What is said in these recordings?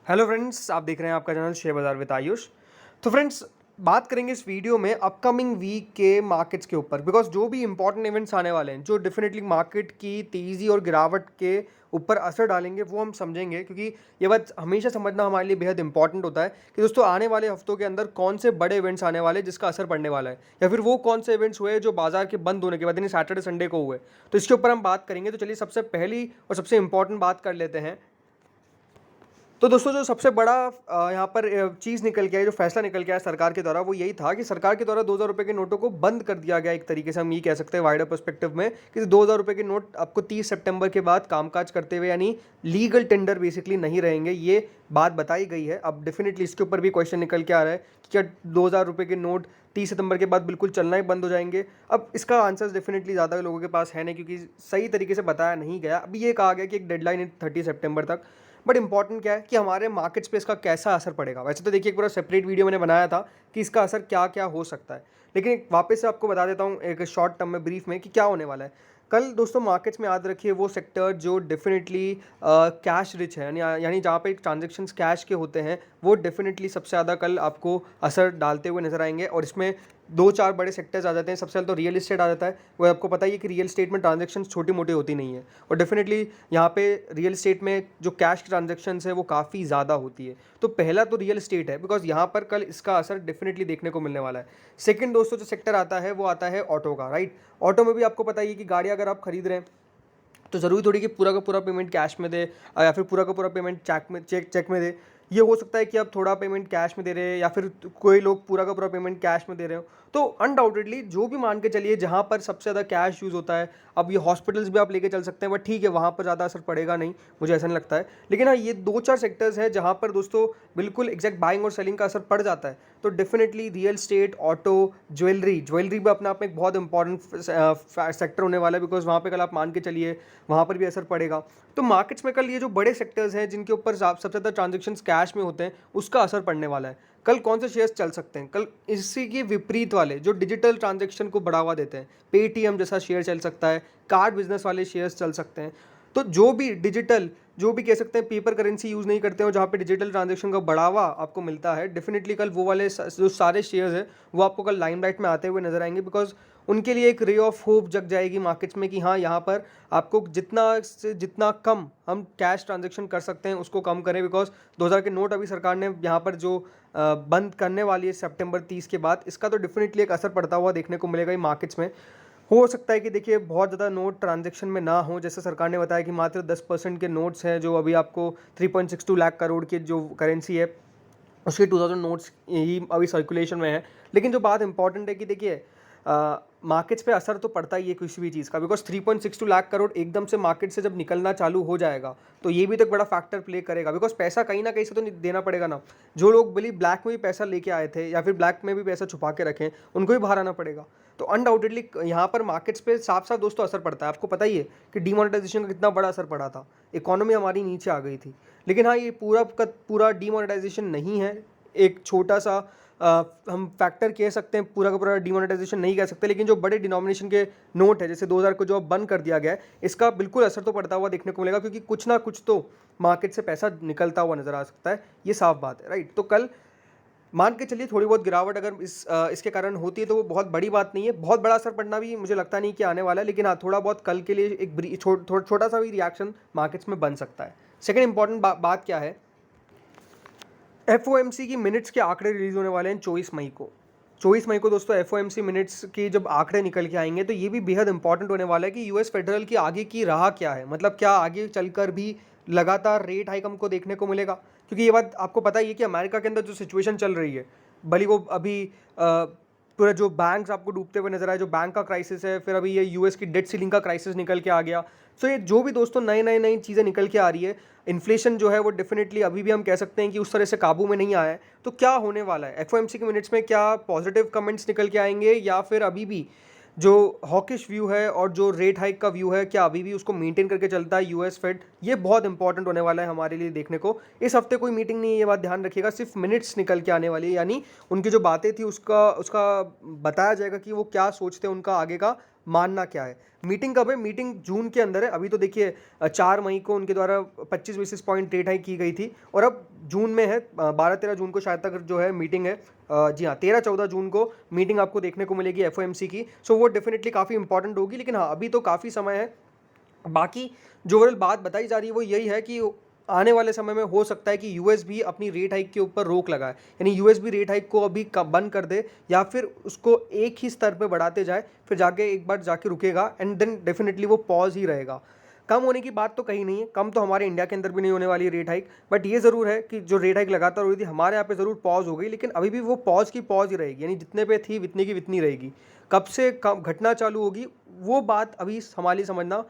Hello friends, आप देख रहे हैं आपका चैनल शेयर बाजार विद आयुष। तो फ्रेंड्स, बात करेंगे इस वीडियो में अपकमिंग वीक के मार्केट्स के ऊपर, बिकॉज जो भी इंपॉर्टेंट इवेंट्स आने वाले हैं जो डेफिनेटली मार्केट की तेज़ी और गिरावट के ऊपर असर डालेंगे वो हम समझेंगे, क्योंकि ये बात हमेशा समझना हमारे लिए बेहद इंपॉर्टेंट होता है कि दोस्तों आने वाले हफ्तों के अंदर कौन से बड़े इवेंट्स आने वाले हैं जिसका असर पड़ने वाला है, या फिर वो कौन से इवेंट्स हुए जो बाजार के बंद होने के बाद यानी सैटरडे संडे को हुए। तो इसके ऊपर हम बात करेंगे। तो चलिए सबसे पहली और सबसे इंपॉर्टेंट बात कर लेते हैं। तो दोस्तों जो सबसे बड़ा यहाँ पर चीज़ निकल के आई, जो फैसला निकल के आया सरकार के द्वारा, वो यही था कि सरकार के द्वारा 2000 रुपये के नोटों को बंद कर दिया गया। एक तरीके से हम ये कह सकते हैं वाइडर पर्सपेक्टिव में कि 2000 रुपये के नोट आपको 30 सितंबर के बाद कामकाज करते हुए यानी लीगल टेंडर बेसिकली नहीं रहेंगे, ये बात बताई गई है। अब डेफिनेटली इसके ऊपर भी क्वेश्चन निकल के आ रहा है कि क्या 2000 रुपये के नोट 30 सितंबर के बाद बिल्कुल चलना ही बंद हो जाएंगे। अब इसका आंसर डेफिनेटली ज़्यादा लोगों के पास है नहीं, क्योंकि सही तरीके से बताया नहीं गया। अभी ये कहा गया कि एक डेडलाइन है 30 सितंबर तक। बट इंपॉर्टेंट क्या है कि हमारे मार्केट्स पे इसका कैसा असर पड़ेगा। वैसे तो देखिए एक पूरा सेपरेट वीडियो मैंने बनाया था कि इसका असर क्या क्या हो सकता है, लेकिन वापस से आपको बता देता हूँ एक शॉर्ट टर्म में ब्रीफ में कि क्या होने वाला है। कल दोस्तों मार्केट्स में याद रखिए वो सेक्टर जो डेफिनेटली कैश रिच है, यानी जहाँ पे ट्रांजेक्शन्स कैश के होते हैं, वो डेफिनेटली सबसे ज़्यादा कल आपको असर डालते हुए नजर आएंगे। और इसमें दो चार बड़े सेक्टर्स आ जाते हैं। सबसे पहले तो रियल एस्टेट आ जाता है। वो आपको पता ही है कि रियल एस्टेट में ट्रांजेक्शन छोटी मोटी होती नहीं है, और डेफिनेटली यहाँ पे रियल एस्टेट में जो कैश ट्रांजेक्शन्स है वो काफ़ी ज़्यादा होती है। तो पहला तो रियल एस्टेट है, बिकॉज यहाँ पर कल इसका असर डेफिनेटली देखने को मिलने वाला है। सेकंड दोस्तों जो सेक्टर आता है वो आता है ऑटो का, राइट। ऑटो में भी आपको पता ही है कि गाड़ी अगर आप खरीद रहे हैं तो ज़रूरी थोड़ी कि पूरा का पूरा पेमेंट कैश में दे या फिर पूरा का पूरा पेमेंट चेक में दे। ये हो सकता है कि आप थोड़ा पेमेंट कैश में दे रहे हैं या फिर कोई लोग पूरा का पूरा पेमेंट कैश में दे रहे हो। तो अनडाउटेडली जो भी मान के चलिए जहाँ पर सबसे ज़्यादा कैश यूज़ होता है, अब ये हॉस्पिटल्स भी आप लेके चल सकते हैं, बट ठीक है वहाँ पर ज़्यादा असर पड़ेगा नहीं, मुझे ऐसा नहीं लगता है। लेकिन हाँ, ये दो चार सेक्टर्स हैं जहाँ पर दोस्तों बिल्कुल एग्जैक्ट बाइंग और सेलिंग का असर पड़ जाता है। तो definitely real estate, auto, jewellery भी अपने आप में एक बहुत इंपॉर्टेंट सेक्टर होने वाला है, बिकॉज वहाँ पे कल आप मान के चलिए वहाँ पर भी असर पड़ेगा। तो मार्केट्स में कल ये जो बड़े सेक्टर्स हैं जिनके ऊपर सबसे ज़्यादा ट्रांजेक्शन्स कैश में होते हैं उसका असर पड़ने वाला है। कल कौन से शेयर्स चल सकते हैं? कल इसी के विपरीत वाले जो डिजिटल ट्रांजेक्शन को बढ़ावा देते हैं, पेटीएम जैसा शेयर चल सकता है, कार्ड बिजनेस वाले शेयर्स चल सकते हैं। तो जो भी डिजिटल, जो भी कह सकते हैं पेपर करेंसी यूज़ नहीं करते हो, जहाँ पे डिजिटल ट्रांजेक्शन का बढ़ावा आपको मिलता है, डेफिनेटली कल वो वाले जो सारे शेयर्स हैं वो आपको कल लाइमलाइट में आते हुए नजर आएंगे, बिकॉज उनके लिए एक रे ऑफ होप जग जाएगी मार्केट्स में कि हाँ यहाँ पर आपको जितना से जितना कम हम कैश ट्रांजेक्शन कर सकते हैं उसको कम करें। बिकॉज 2000 के नोट अभी सरकार ने यहाँ पर जो बंद करने वाली है सितंबर 30 के बाद, इसका तो डेफिनेटली एक असर पड़ता हुआ देखने को मिलेगा ही मार्केट्स में। हो सकता है कि देखिए बहुत ज़्यादा नोट ट्रांजैक्शन में ना हो, जैसे सरकार ने बताया कि मात्र 10% के नोट्स हैं जो अभी आपको 3.62 लाख करोड़ की जो करेंसी है उसके 2000 नोट्स ही अभी सर्कुलेशन में है। लेकिन जो बात इंपॉर्टेंट है कि देखिए मार्केट्स पे असर तो पड़ता ही है किसी भी चीज़ का, बिकॉज 3.62 लाख करोड़ एकदम से मार्केट से जब निकलना चालू हो जाएगा तो ये भी तो एक बड़ा फैक्टर प्ले करेगा, बिकॉज पैसा कहीं ना कहीं से तो देना पड़ेगा ना। जो लोग भले ब्लैक में भी पैसा लेके आए थे या फिर ब्लैक में भी पैसा छुपा के रखें, उनको भी बाहर आना पड़ेगा। तो अनडाउटेडली यहाँ पर मार्केट्स पे साफ साफ दोस्तों असर पड़ता है। आपको पता ही है कि डीमोनेटाइजेशन का कितना बड़ा असर पड़ा था, इकोनॉमी हमारी नीचे आ गई थी। लेकिन हाँ, ये पूरा का पूरा डीमोनेटाइजेशन नहीं है, एक छोटा सा हम फैक्टर कह सकते हैं, पूरा का पूरा डिमोनेटाइजेशन नहीं कह सकते। लेकिन जो बड़े डिनोमिनेशन के नोट है जैसे 2000 को जो अब बंद कर दिया गया है, इसका बिल्कुल असर तो पड़ता हुआ देखने को मिलेगा, क्योंकि कुछ ना कुछ तो मार्केट से पैसा निकलता हुआ नजर आ सकता है, ये साफ बात है, राइट। तो कल मान के चलिए थोड़ी बहुत गिरावट अगर इसके कारण होती है तो वो बहुत बड़ी बात नहीं है, बहुत बड़ा असर पड़ना भी मुझे लगता नहीं कि आने वाला है। लेकिन हाँ, थोड़ा बहुत कल के लिए एक छोटा सा भी रिएक्शन मार्केट्स में बन सकता है। सेकेंड इंपॉर्टेंट बात क्या है, एफओएमसी की मिनट्स के आंकड़े रिलीज होने वाले हैं 24 मई को। 24 मई को दोस्तों एफओएमसी मिनट्स की जब आंकड़े निकल के आएंगे तो ये भी बेहद इंपॉर्टेंट होने वाला है कि यूएस फेडरल की आगे की राह क्या है, मतलब क्या आगे चलकर भी लगातार रेट हाइक हमको देखने को मिलेगा। क्योंकि ये बात आपको पता ही है कि अमेरिका के अंदर जो सिचुएशन चल रही है, भले वो अभी पूरा जो बैंक्स आपको डूबते हुए नजर आए, जो बैंक का क्राइसिस है, फिर अभी ये यूएस की डेट सीलिंग का क्राइसिस निकल के आ गया। सो ये जो भी दोस्तों नई चीज़ें निकल के आ रही है, इन्फ्लेशन जो है वो डेफिनेटली अभी भी हम कह सकते हैं कि उस तरह से काबू में नहीं आया है। तो क्या होने वाला है एफओएमसी के मिनट्स में, क्या पॉजिटिव कमेंट्स निकल के आएंगे या फिर अभी भी जो हॉकिश व्यू है और जो रेट हाइक का व्यू है क्या अभी भी उसको मेंटेन करके चलता है यूएस फेड? ये बहुत इंपॉर्टेंट होने वाला है हमारे लिए देखने को। इस हफ्ते कोई मीटिंग नहीं है, ये बात ध्यान रखिएगा, सिर्फ मिनट्स निकल के आने वाली है, यानी उनकी जो बातें थी उसका बताया जाएगा कि वो क्या सोचते हैं उनका आगे का मानना क्या है। मीटिंग कब है? मीटिंग जून के अंदर है। अभी तो देखिए 4 मई को उनके द्वारा 25 बेसिस पॉइंट रेट हाइक की गई थी और अब जून में है, 12-13 जून को शायद तक जो है मीटिंग है। जी हाँ, 13-14 जून को मीटिंग आपको देखने को मिलेगी एफओएमसी की। सो वो डेफिनेटली काफ़ी इंपॉर्टेंट होगी, लेकिन हाँ अभी तो काफ़ी समय है। बाकी जो ओवरऑल बात बताई जा रही है वो यही है कि आने वाले समय में हो सकता है कि यूएस भी अपनी रेट हाइक के ऊपर रोक लगाए, यानी यूएस भी रेट हाइक को अभी बंद कर दे या फिर उसको एक ही स्तर पे बढ़ाते जाए, फिर जाके एक बार जाके रुकेगा एंड देन डेफिनेटली वो पॉज ही रहेगा। कम होने की बात तो कहीं नहीं है, कम तो हमारे इंडिया के अंदर भी नहीं होने वाली है रेट हाइक, बट ये ज़रूर है कि जो रेट हाइक लगातार हो रही थी हमारे यहाँ पे ज़रूर पॉज हो गई, लेकिन अभी भी वो पॉज की पॉज ही रहेगी, यानी जितने पे थी वितनी की वितनी रहेगी। कब से कम घटना चालू होगी वो बात अभी हमारी समझना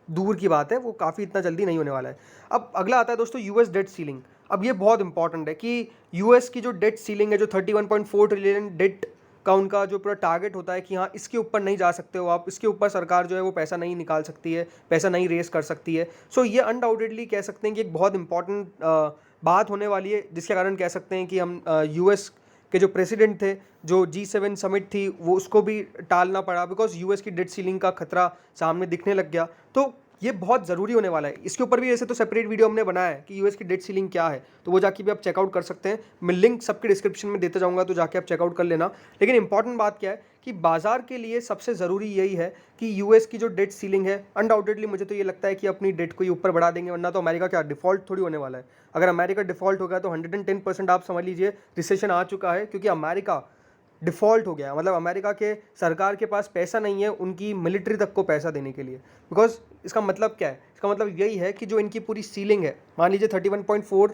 दूर की बात है, वो काफ़ी इतना जल्दी नहीं होने वाला है। अब अगला आता है दोस्तों यूएस डेट सीलिंग। अब ये बहुत इंपॉर्टेंट है कि यूएस की जो डेट सीलिंग है, जो 31.4 ट्रिलियन डेट का उनका जो पूरा टारगेट होता है कि हाँ इसके ऊपर नहीं जा सकते हो आप, इसके ऊपर सरकार जो है वो पैसा नहीं निकाल सकती है, पैसा नहीं रेस कर सकती है। सो ये अनडाउटेडली कह सकते हैं कि एक बहुत इंपॉर्टेंट बात होने वाली है, जिसके कारण कह सकते हैं कि हम यूएस के जो प्रेसिडेंट थे, जो G7 समिट थी वो उसको भी टालना पड़ा बिकॉज यूएस की डेट सीलिंग का खतरा सामने दिखने लग गया। तो ये बहुत ज़रूरी होने वाला है। इसके ऊपर भी ऐसे तो सेपरेट वीडियो हमने बनाया है कि यूएस की डेट सीलिंग क्या है, तो वो जाके भी आप चेकआउट कर सकते हैं। मैं लिंक सबके डिस्क्रिप्शन में देते जाऊंगा, तो जाके आप चेकआउट कर लेना। लेकिन इंपॉर्टेंट बात क्या है कि बाजार के लिए सबसे ज़रूरी यही है कि यूएस की जो डेट सीलिंग है, अनडाउटेडली मुझे तो ये लगता है कि अपनी डेट को ही ऊपर बढ़ा देंगे, वरना तो अमेरिका क्या डिफॉल्ट थोड़ी होने वाला है। अगर अमेरिका डिफॉल्ट हो गया तो 110% आप समझ लीजिए रिसेशन आ चुका है, क्योंकि अमेरिका डिफ़ॉल्ट हो गया। मतलब अमेरिका के सरकार के पास पैसा नहीं है उनकी मिलिट्री तक को पैसा देने के लिए। बिकॉज इसका मतलब क्या है? इसका मतलब यही है कि जो इनकी पूरी सीलिंग है, मान लीजिए 31.4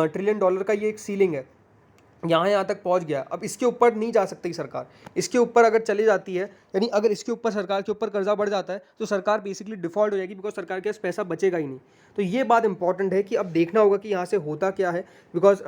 ट्रिलियन डॉलर का ये एक सीलिंग है, यहाँ तक पहुँच गया। अब इसके ऊपर नहीं जा सकती सरकार, इसके ऊपर अगर चली जाती है, यानी अगर इसके ऊपर सरकार के ऊपर कर्जा बढ़ जाता है तो सरकार बेसिकली डिफ़ॉल्ट हो जाएगी, बिकॉज सरकार के पास पैसा बचेगा ही नहीं। तो ये बात इंपॉर्टेंट है कि अब देखना होगा कि यहाँ से होता क्या है। बिकॉज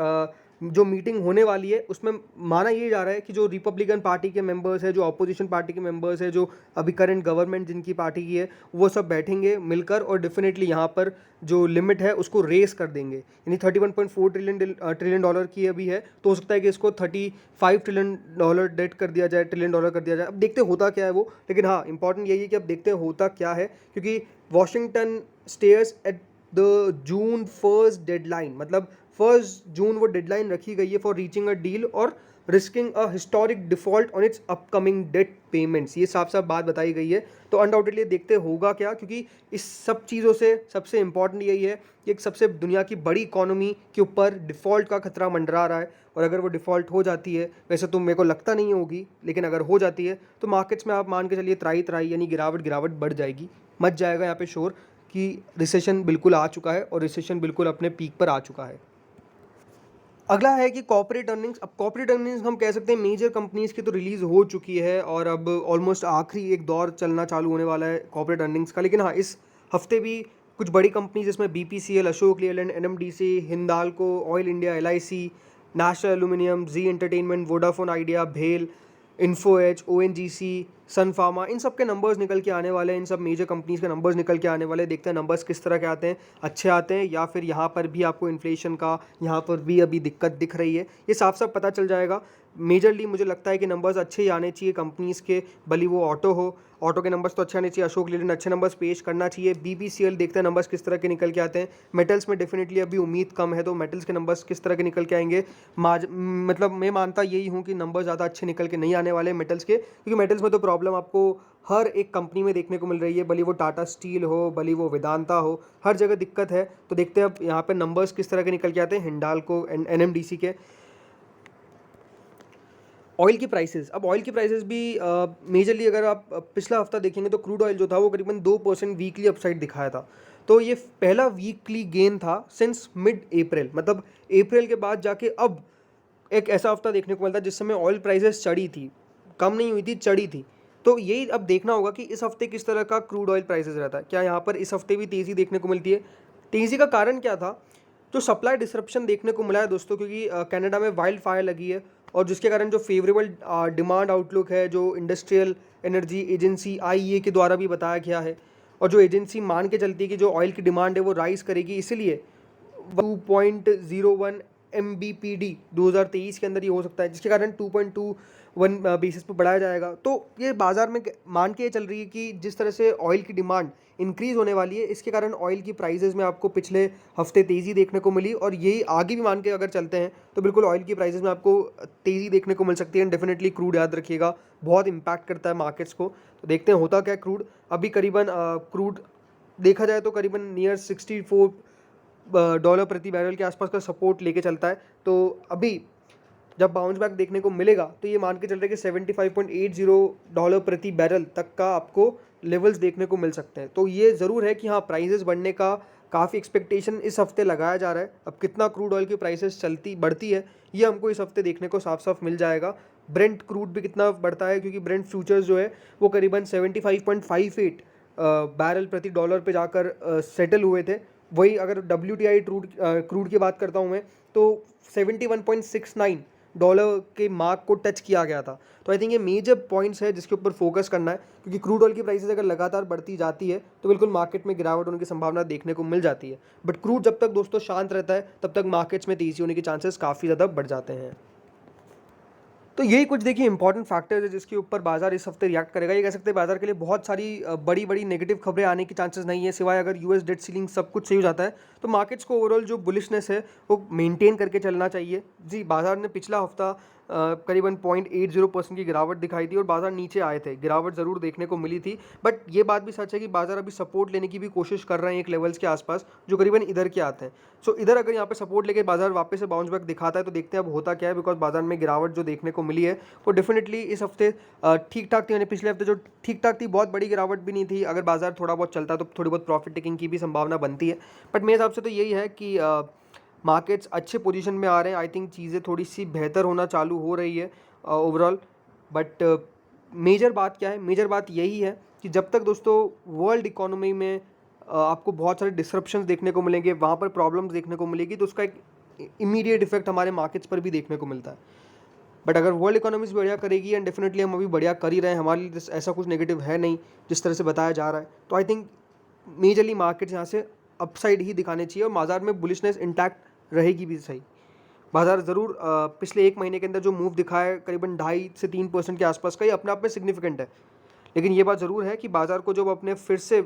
जो मीटिंग होने वाली है उसमें माना ये जा रहा है कि जो रिपब्लिकन पार्टी के मेंबर्स है, जो अपोजिशन पार्टी के मेंबर्स है, जो अभी करंट गवर्नमेंट जिनकी पार्टी की है, वो सब बैठेंगे मिलकर और डेफिनेटली यहाँ पर जो लिमिट है उसको रेस कर देंगे। यानी 31.4 ट्रिलियन डॉलर की अभी है, तो हो सकता है कि इसको 35 ट्रिलियन डॉलर डेट कर दिया जाए, ट्रिलियन डॉलर कर दिया जाए। अब देखते होता क्या है वो, लेकिन हाँ इंपॉर्टेंट यही है कि अब देखते होता क्या है, क्योंकि Washington stares at the June 1 deadline, मतलब 1 जून वो डेडलाइन रखी गई है फॉर रीचिंग अ डील और risking a historic default on its upcoming debt payments. ये साफ साफ बात बताई गई है। तो अनडाउटेडली देखते होगा क्या, क्योंकि इस सब चीज़ों से सबसे इंपॉर्टेंट यही है कि एक सबसे दुनिया की बड़ी इकोनॉमी के ऊपर डिफ़ॉल्ट का खतरा मंडरा रहा है, और अगर वो डिफ़ॉल्ट हो जाती है, वैसे तो मेरे को लगता नहीं होगी, लेकिन अगर हो जाती है तो मार्केट्स में आप मान के चलिए त्राही त्राही यानी गिरावट बढ़ जाएगी। मच जाएगा यहाँ पे शोर कि रिसेशन बिल्कुल आ चुका है और रिसेशन बिल्कुल अपने पीक पर आ चुका है। अगला है कि कॉर्पोरेट अर्निंग्स। अब कॉर्पोरेट अर्निंग्स हम कह सकते हैं मेजर कंपनीज की तो रिलीज़ हो चुकी है और अब ऑलमोस्ट आखिरी एक दौर चलना चालू होने वाला है कॉर्पोरेट अर्निंग्स का। लेकिन हाँ, इस हफ्ते भी कुछ बड़ी कंपनी जिसमें BPCL, Ashok Leyland, NMDC, Hindalco, Oil India, LIC, National Aluminium, Zee Entertainment, Vodafone Idea, भेल, Info Edge, ONGC, Sun Pharma, इन सब के नंबर्स निकल के आने वाले हैं। इन सब मेजर कंपनीज के नंबर्स निकल के आने वाले हैं। देखते हैं नंबर्स किस तरह के आते हैं, अच्छे आते हैं या फिर यहाँ पर भी आपको इन्फ्लेशन का यहाँ पर भी अभी दिक्कत दिख रही है, ये साफ साफ पता चल जाएगा। मेजरली मुझे लगता है कि नंबर्स अच्छे ही आने चाहिए कंपनीज़ के, भली वो ऑटो हो, ऑटो के नंबर्स तो अच्छे आने चाहिए। अशोक लेलैंड अच्छे नंबर्स पेश करना चाहिए। BPCL देखते हैं नंबर्स किस तरह के निकल के आते हैं। मेटल्स में डेफिनेटली अभी उम्मीद कम है, तो मेटल्स के नंबर्स किस तरह के निकल के आएंगे। मतलब मैं मानता यही हूँ कि नंबर ज़्यादा अच्छे निकल के नहीं आने वाले मेटल्स के, क्योंकि मेटल्स में तो प्रॉब्लम आपको हर एक कंपनी में देखने को मिल रही है, भली वो टाटा स्टील हो, भली वो वेदांता हो, हर जगह दिक्कत है। तो देखते हैं अब यहाँ पे नंबर्स किस तरह के निकल के आते हैं हिंडाल्को, NMDC के। ऑयल की प्राइसेस। अब ऑयल की प्राइसेस भी मेजरली अगर आप पिछला हफ्ता देखेंगे तो क्रूड ऑयल जो था वो करीबन 2% वीकली अपसाइड दिखाया था। तो ये पहला वीकली गेन था सिंस मिड अप्रैल, मतलब अप्रैल के बाद जाके अब एक ऐसा हफ्ता देखने को मिलता है जिस समय ऑयल प्राइसेस चढ़ी थी, कम नहीं हुई थी, चढ़ी थी। तो यही अब देखना होगा कि इस हफ्ते किस तरह का क्रूड ऑयल प्राइसेस रहता है। क्या यहाँ पर इस हफ्ते भी तेज़ी देखने को मिलती है? तेज़ी का कारण क्या था? जो सप्लाई डिसरप्शन देखने को मिला है दोस्तों, क्योंकि कनाडा में वाइल्ड फायर लगी है और जिसके कारण जो फेवरेबल डिमांड आउटलुक है, जो इंडस्ट्रियल एनर्जी एजेंसी IEA के द्वारा भी बताया गया है, और जो एजेंसी मान के चलती है कि जो ऑयल की डिमांड है वो राइज़ करेगी, इसीलिए 2.01 MBPD 2023 के अंदर ये हो सकता है, जिसके कारण 2.21 बेसिस पर बढ़ाया जाएगा। तो ये बाजार में मान के चल रही है कि जिस तरह से ऑयल की डिमांड इंक्रीज़ होने वाली है, इसके कारण ऑयल की प्राइसेस में आपको पिछले हफ्ते तेज़ी देखने को मिली, और यही आगे भी मान के अगर चलते हैं तो बिल्कुल ऑयल की प्राइसेस में आपको तेज़ी देखने को मिल सकती है। एंड डेफिनेटली क्रूड याद रखिएगा बहुत इंपैक्ट करता है मार्केट्स को। तो देखते हैं होता क्या है। क्रूड अभी करीबन क्रूड देखा जाए तो करीबन नियर $64 प्रति बैरल के आसपास का सपोर्ट लेके चलता है। तो अभी जब बाउंस बैक देखने को मिलेगा तो ये मान के चल रहे हैं कि $75.80 प्रति बैरल तक का आपको लेवल्स देखने को मिल सकते हैं। तो ये ज़रूर है कि हाँ, प्राइजेस बढ़ने का काफ़ी एक्सपेक्टेशन इस हफ्ते लगाया जा रहा है। अब कितना क्रूड ऑयल की प्राइसेस बढ़ती है ये हमको इस हफ्ते देखने को साफ साफ मिल जाएगा। ब्रेंट क्रूड भी कितना बढ़ता है, क्योंकि ब्रेंट फ्यूचर्स जो है वो करीबन 75.58 बैरल प्रति डॉलर पे जाकर सेटल हुए थे। वही अगर WTI क्रूड की बात करता हूँ मैं, तो $71.69 के मार्क को टच किया गया था। तो आई थिंक ये मेजर पॉइंट्स है जिसके ऊपर फोकस करना है, क्योंकि क्रूड ऑयल की प्राइसेस अगर लगातार बढ़ती जाती है तो बिल्कुल मार्केट में गिरावट होने की संभावना देखने को मिल जाती है। बट क्रूड जब तक दोस्तों शांत रहता है तब तक मार्केट्स में तेजी होने के चांसेस काफ़ी ज़्यादा बढ़ जाते हैं। तो यही कुछ देखिए इंपॉर्टेंट फैक्टर्स है जिसके ऊपर बाजार इस हफ्ते रिएक्ट करेगा। ये कह सकते हैं बाजार के लिए बहुत सारी बड़ी बड़ी नेगेटिव खबरें आने की चांसेस नहीं है, सिवाय अगर यूएस डेट सीलिंग सब कुछ सही हो जाता है तो मार्केट्स को ओवरऑल जो बुलिशनेस है वो मेंटेन करके चलना चाहिए। जी, बाजार ने पिछला हफ्ता करीबन 0.80% की गिरावट दिखाई थी और बाजार नीचे आए थे, गिरावट ज़रूर देखने को मिली थी। बट ये बात भी सच है कि बाजार अभी सपोर्ट लेने की भी कोशिश कर रहे हैं एक लेवल्स के आसपास जो करीबन इधर के आते हैं। सो इधर अगर यहाँ पे सपोर्ट लेके बाजार वापस से बाउंस बैक दिखाता है तो देखते हैं अब होता क्या है, बिकॉज बाजार में गिरावट जो देखने को मिली है वो डेफिनेटली इस हफ्ते ठीक ठाक थी। यानी पिछले हफ्ते जो ठीक ठाक थी, बहुत बड़ी गिरावट भी नहीं थी। अगर बाजार थोड़ा बहुत चलता तो थोड़ी बहुत प्रॉफिट टेकिंग की भी संभावना बनती है। बट मेरे हिसाब से तो यही है कि मार्केट्स अच्छे पोजीशन में आ रहे हैं। आई थिंक चीज़ें थोड़ी सी बेहतर होना चालू हो रही है ओवरऑल। बट मेजर बात क्या है, मेजर बात यही है कि जब तक दोस्तों वर्ल्ड इकोनॉमी में आपको बहुत सारे डिसरप्शंस देखने को मिलेंगे, वहाँ पर प्रॉब्लम्स देखने को मिलेगी, तो उसका एक इमीडिएट इफेक्ट हमारे मार्केट्स पर भी देखने को मिलता है। बट अगर वर्ल्ड इकोनॉमीज बढ़िया करेगी, एंड डेफिनेटली हम अभी बढ़िया कर ही रहे हैं, हमारे लिए ऐसा कुछ नेगेटिव है नहीं जिस तरह से बताया जा रहा है, तो आई थिंक मेजरली मार्केट्स यहाँ से अपसाइड ही दिखाने चाहिए और बाजार में बुलिशनेस इंटैक्ट रहेगी भी सही। बाजार ज़रूर पिछले एक महीने के अंदर जो मूव दिखाया है करीबन 2.5 से 3% के आसपास का, ये अपने आप में सिग्निफिकेंट है। लेकिन ये बात ज़रूर है कि बाजार को जब अपने फिर से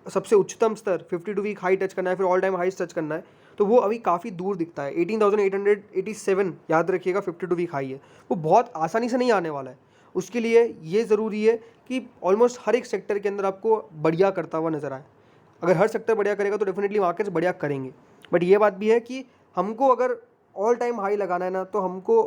सबसे उच्चतम स्तर 52 वीक हाई टच करना है, फिर ऑल टाइम हाई टच करना है, तो वो अभी काफ़ी दूर दिखता है। 18,887 याद रखिएगा 52 वीक हाई है, वो बहुत आसानी से नहीं आने वाला है। उसके लिए ये ज़रूरी है कि ऑलमोस्ट हर एक सेक्टर के अंदर आपको बढ़िया करता हुआ नजर आए। अगर हर सेक्टर बढ़िया करेगा तो डेफिनेटली मार्केट्स बढ़िया करेंगे। बट ये बात भी है कि हमको अगर ऑल टाइम हाई लगाना है ना, तो हमको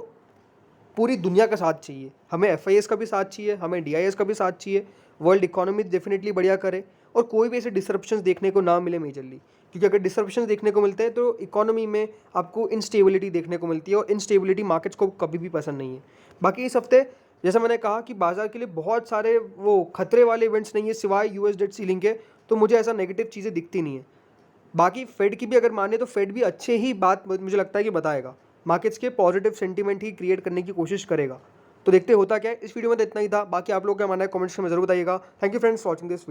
पूरी दुनिया का साथ चाहिए। हमें FIS का भी साथ चाहिए, हमें DIS का भी साथ चाहिए, वर्ल्ड इकोनॉमी डेफिनेटली बढ़िया करे और कोई भी ऐसे डिसरप्शंस देखने को ना मिले मेजरली। क्योंकि अगर डिसरप्शंस देखने को मिलते हैं तो इकोनॉमी में आपको इंस्टेबिलिटी देखने को मिलती है, और इंस्टेबिलिटी मार्केट्स को कभी भी पसंद नहीं है। बाकी इस हफ्ते जैसा मैंने कहा कि बाजार के लिए बहुत सारे वो खतरे वाले इवेंट्स नहीं है सिवाय US डेट सीलिंग के, तो मुझे ऐसा नेगेटिव चीज़ें दिखती नहीं है। बाकी फेड की भी अगर माने तो फेड भी अच्छे ही बात मुझे लगता है कि बताएगा, मार्केट्स के पॉजिटिव सेंटीमेंट ही क्रिएट करने की कोशिश करेगा। तो देखते होता क्या है। इस वीडियो में तो इतना ही था, बाकी आप लोग क्या मानना है कमेंट्स में जरूर बताइएगा। Thank you friends for watching this.